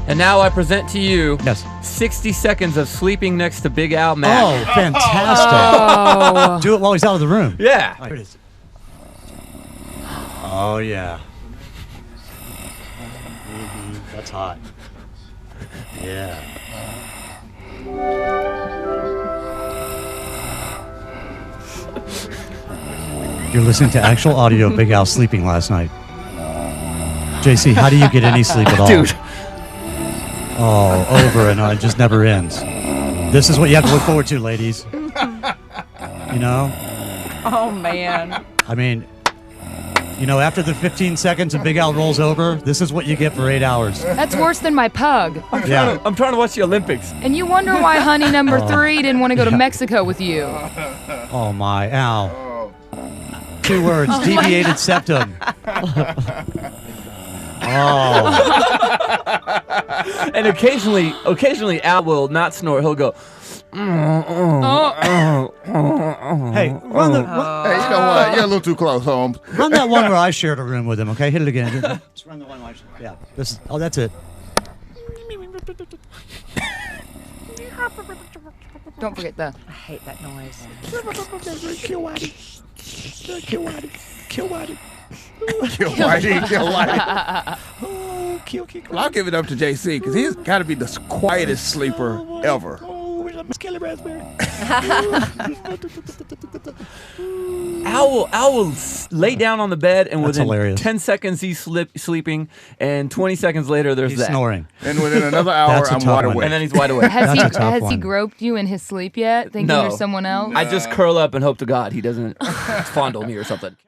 And now I present to you Yes. 60 seconds of sleeping next to Big Al Mack. Oh, fantastic. Oh. Do it while he's out of the room. Yeah. Here it is. Oh, yeah. That's hot. Yeah. You're listening to actual audio of Big Al sleeping last night. JC, how do you get any sleep at all? Dude. Oh, over and on. It just never ends. This is what you have to look forward to, ladies. You know? Oh, man. I mean, you know, after the 15 seconds and Big Al rolls over, this is what you get for 8 hours. That's worse than my pug. Yeah. I'm trying to watch the Olympics. And you wonder why honey number 3 didn't want to go to Mexico with you. Oh, my. Al. 2 words. Deviated septum. Oh. And occasionally Al will not snore. He'll go. Hey, run the... Hey, you know what? You're a little too close, Holmes. Run that one where I shared a room with him, okay? Hit it again. Just run the one where I shared. Yeah. Oh, that's it. Don't forget the... I hate that noise. Kill Whitey, kill Whitey. Oh, kill. Well, I'll give it up to JC because he's got to be the quietest sleeper ever. Oh, where's that Kelly Raspberry? Al will lay down on the bed, and That's within hilarious. 10 seconds he's sleeping, and 20 seconds later there's He's that. snoring. And within another hour, That's a I'm tough wide one. awake. And then he's wide awake. Has That's a tough he one. groped you in his sleep yet, thinking No. you're someone else? I just curl up and hope to God he doesn't fondle me or something.